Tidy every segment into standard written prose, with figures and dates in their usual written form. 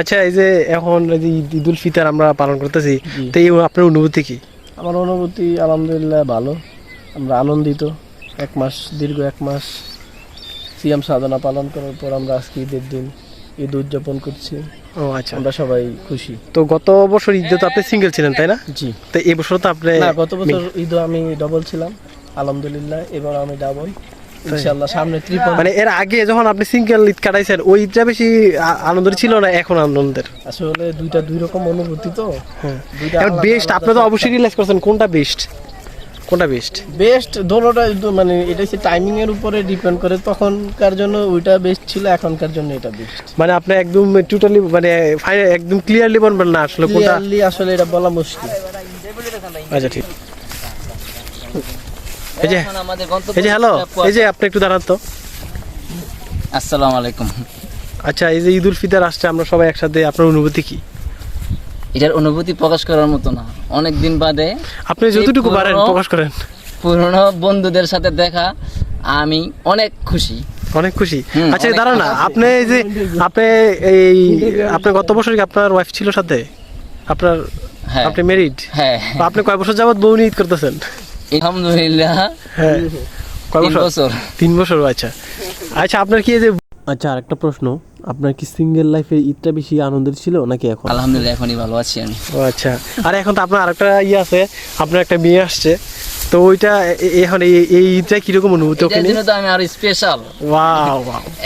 আচ্ছা, এই যে এখন এই যে ঈদুল ফিতর আমরা পালন করতেছি, তো এই আপনার অনুভূতি কি? আমার অনুভূতি আলহামদুলিল্লাহ ভালো, আমরা আনন্দিত। দীর্ঘ এক মাস সিয়াম সাধনা পালন করার পর আমরা আজকে ঈদের দিন ঈদ উদযাপন করছি। ও আচ্ছা, আমরা সবাই খুশি। তো গত বছর ঈদে তো আপনি সিঙ্গেল ছিলেন তাই না? জি। তো এই বছর তো আপনি না, গত বছর ঈদও আমি ডাবল ছিলাম, আলহামদুলিল্লাহ এবার আমি ডাবল, ইনশাআল্লাহ সামনে ট্রিপল। মানে এর আগে যখন আপনি সিঙ্গেল ঈদ কাটাইছেন ওই ঈদটা বেশি আনন্দের ছিল না এখন আনন্দের? আসলে দুই রকম অনুভূতি তো। হ্যাঁ, বেস্ট আপনি তো অবশ্যই রিয়েলাইজ করছেন কোনটা বেস্ট? বেস্ট দোনোটা মানে এটা হচ্ছে টাইমিং এর উপরে ডিপেন্ড করে, তখনকার জন্য ওইটা বেস্ট ছিল, এখনকার জন্য এটা বেস্ট। মানে আপনি একদম টোটালি মানে একদম ক্লিয়ারলি বলবেন না আসলে কোনটা? ক্লিয়ারলি আসলে এটা বলা মুশকিল। আচ্ছা ঠিক। এই যে হ্যালো, এই যে আপনি একটু দাঁড়ান তো। আসসালামু আলাইকুম। আচ্ছা, এই যে ঈদুল ফিতর আসছে আমরা সবাই একসাথে, আপনার অনুভূতি কি? এটার অনুভূতি প্রকাশ করার মতো না, অনেক দিন বাদে আপনি যতটুকু পারেন প্রকাশ করেন। পুরনো বন্ধুদের সাথে দেখা, আমি অনেক খুশি। আচ্ছা দাঁড়ান না, আপনি এই যে আপনি গত বছর কি আপনার ওয়াইফ ছিল সাথে আপনার? হ্যাঁ। আপনি ম্যারিড? হ্যাঁ। আপনি কয় বছর যাবত বউ নিয়ে ঈদ করতেছেন? আলহামদুলিল্লাহ। হ্যাঁ, কয় 3 বছর। 3 বছর। আচ্ছা আচ্ছা, আপনার কি এই যে আচ্ছা আরেকটা প্রশ্ন, আপনার কি সিঙ্গেল লাইফে ঈদটা বেশি আনন্দের ছিল নাকি এখন? আলহামদুলিল্লাহ এখনই ভালো আছি আমি। ও আচ্ছা, আর এখন তো আপনার আরেকটা আছে, আপনার একটা মেয়ে আসছে, তো ওইটা এখন এই ঈদটা কিরকম অনুভূতি? এটার জন্য তো আমি আর স্পেশাল। ওয়াও,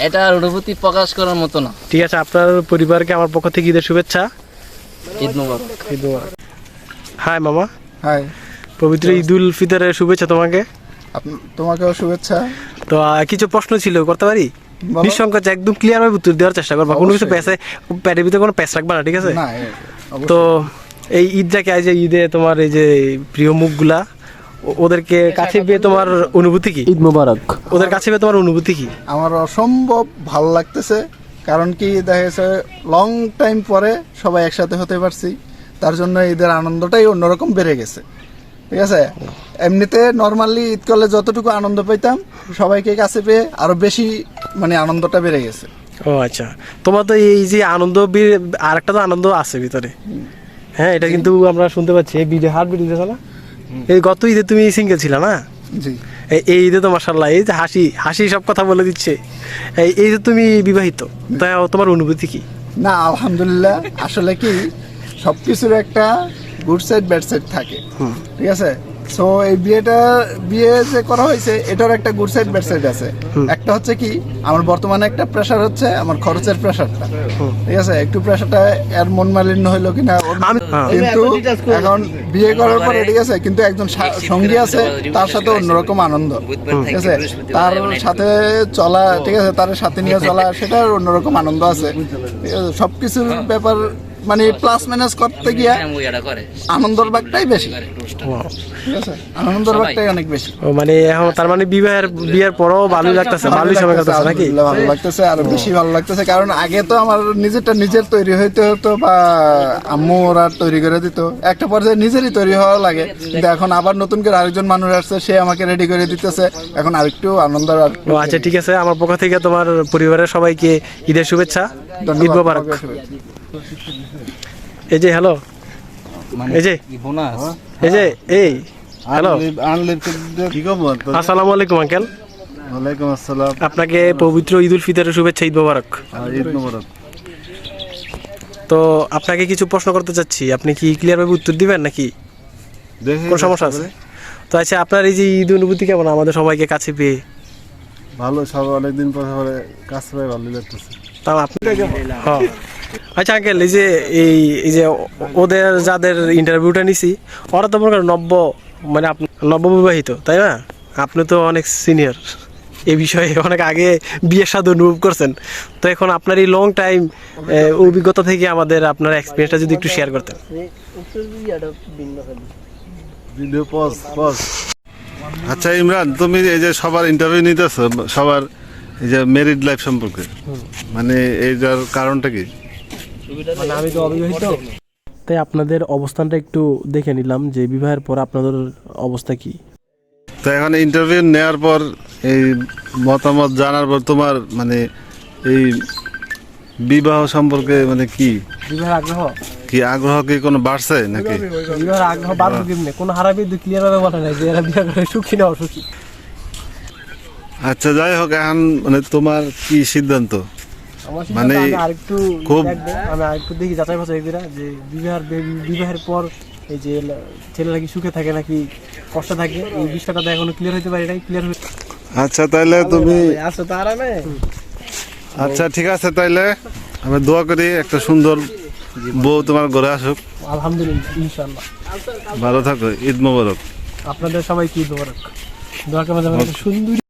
এটার অনুভূতি প্রকাশ করার মতো না। ঠিক আছে, আপনার পরিবারকে আমার পক্ষ থেকে ঈদের শুভেচ্ছা। ঈদ মোবারক। হাই মামা। হাই। পবিত্র ঈদুল ফিতরের শুভেচ্ছা তোমাকে। তোমাকেও শুভেচ্ছা। তো কিছু প্রশ্ন ছিল, করতে পারি? বলো। নিঃসংকোচ একদম ক্লিয়ার ভাবে উত্তর দেওয়ার চেষ্টা করবা, কোনো কিছু প্যাডের ভিতরে কোনো প্যাচ রাখবা না, ঠিক আছে? না, তো এই ঈদটাকে, এই যে ঈদে তোমার এই যে প্রিয় মুখগুলা, ওদেরকে কাছে পেয়ে তোমার অনুভূতি কি? ঈদ মোবারক। ওদের কাছে পেয়ে তোমার অনুভূতি কি? আমার অসম্ভব ভালো লাগতেছে, কারণ কি দেখা গেছে লং টাইম পরে সবাই একসাথে হতে পারছি, তার জন্য ঈদের আনন্দটাই অন্যরকম বেড়ে গেছে। ঠিক আছে, এমনিতে নর্মালি ঈদ করলে যতটুকু আনন্দ পেতাম, সবাইকে কাছে পেয়ে আরো বেশি মানে আনন্দটা বেড়ে গেছে। ও আচ্ছা, তোমার তো এই যে আনন্দ, আরেকটা তো আনন্দ আছে ভিতরে। হ্যাঁ, এটা কিন্তু আমরা শুনতে পাচ্ছি এই ভিডিও, হার্ট ভিডিও না? এই গত ঈদে তুমি সিঙ্গেল ছিলা না? জি। এই ঈদে তো মাশাআল্লাহ এই যে হাসি সব কথা বলে দিচ্ছে। এই যে তুমি বিবাহিত, তাই তোমার অনুভূতি কি? না, আলহামদুলিল্লাহ, আসলে কি সবকিছুর একটা গুড সাইড ব্যাড সাইড থাকে। ঠিক আছে, সো এই বিয়ে যে করা হয়েছে এটার একটা গুড সাইড ব্যাড সাইড আছে। একটা হচ্ছে কি, আমার বর্তমানে একটা প্রেশার হচ্ছে আমার খরচের প্রেশারটা। ঠিক আছে, একটু প্রেশারটা এর মন মালিন্য হইলো কিনা, কিন্তু এখন বিয়ে করার পরে ঠিক আছে, কিন্তু একজন সঙ্গী আছে, তার সাথে অন্যরকম আনন্দ। ঠিক আছে, তার সাথে চলা, ঠিক আছে, তার সাথে নিয়ে চলা, সেটার অন্যরকম আনন্দ আছে। ঠিক আছে, সবকিছুর ব্যাপার মানে প্লাস মাইনাস করতে গিয়ে আনন্দের ভাগটাই বেশি। ঠিক আছে, আনন্দের ভাগটাই অনেক বেশি। ও মানে এখন তার মানে বিয়ের পরও ভালোই লাগতেছে, ভালোই সময় কাটতেছে নাকি? ভালো লাগতেছে, আরো বেশি ভালো লাগতেছে, কারণ আগে তো আমার নিজের তৈরি হইতে হতো, বা আম্মু ওরা তৈরি করে দিত, একটা পর্যায়ে নিজেরই তৈরি হওয়া লাগে, কিন্তু এখন আবার নতুন করে আরেকজন মানুষ আসছে, সে আমাকে রেডি করে দিতেছে, এখন আরেকটু আনন্দ। ও আচ্ছা ঠিক আছে, আমার পক্ষ থেকে তোমার পরিবারের সবাইকে ঈদের শুভেচ্ছা, ঈদ মোবারক। এই যে হ্যালো, এই যে এই হ্যালো, আসসালামু আলাইকুম আঙ্কেল। ওয়ালাইকুম আসসালাম। আপনাকে পবিত্র ঈদুল ফিতরের শুভেচ্ছা, ঈদ মোবারক। ঈদ মোবারক। তো আপনাকে কিছু প্রশ্ন করতে চাচ্ছি, আপনি কি ক্লিয়ার ভাবে উত্তর দিবেন নাকি কোন সমস্যা আছে? তো আচ্ছা, আপনার এই যে ঈদ অনুভূতি কেমন আমাদের সবাইকে কাছে পেয়ে? ভালো, সব অনেকদিন পরে কাছে পেয়ে ভালো লাগতেছে। তাও আপনি হ্যাঁ। আচ্ছা আঙ্কেল, এই যে ওদের যাদের ইন্টারভিউটা নিছি, ওরা তো মনে করেন মানে নববিবাহিত, তাই না? আপনি তো অনেক সিনিয়র এই বিষয়ে, অনেক আগে বিয়ের সাথে অনুভব করছেন, তো এখন আপনার এই লং টাইম অভিজ্ঞতা থেকে আমাদের আপনার এক্সপিরিয়েন্সটা যদি একটু শেয়ার করতেন। আচ্ছা ইমরান, তুমি এই যে সবার ইন্টারভিউ নিতেছো, সবার এই যে ম্যারিড লাইফ সম্পর্কে, মানে এইটার কারণটা কি? মানে আমি তো অবিবাহিত, তাই আপনাদের অবস্থানটা একটু দেখে নিলাম যে বিবাহের পর আপনাদের অবস্থা কি। তো এখন ইন্টারভিউ নেওয়ার পর এই মতামত জানার পর তোমার মানে এই বিবাহ সম্পর্কে মানে কি বিবাহের আগ্রহ কি আগ্রহ কি কোনো বাড়ছে নাকি? বিবাহের আগ্রহ বাড়বে কেমনে? কোনো হারাবি ক্লিয়ার ভাবে বলে নাই যে এরা বিয়ে করে সুখী না অসুখী। আচ্ছা যাই হোক, এখন মানে তোমার কি সিদ্ধান্ত? আমার মানে সিদ্ধান্ত আমি আরেকটু খুব- দেখবো, আমি আরেকটু দেখি যাচাই বাছাই করে যে বিবাহের পর এই যে ছেলেরা কি সুখে থাকে নাকি কষ্ট থাকে, এই বিষয়টা তো এখনো ক্লিয়ার হতে পারি নাই। ক্লিয়ার আচ্ছা তাইলে তুমি আছো তো আরামে? আচ্ছা ঠিক আছে, তাইলে আমি দোয়া করি একটা সুন্দর বউ তোমার ঘরে আসুক। আলহামদুলিল্লাহ, ইনশাআল্লাহ। ভালো থাকো, ঈদ মোবারক। আপনাদের সবাই কি দোয়া রাখ, দোয়া কেমন সুন্দর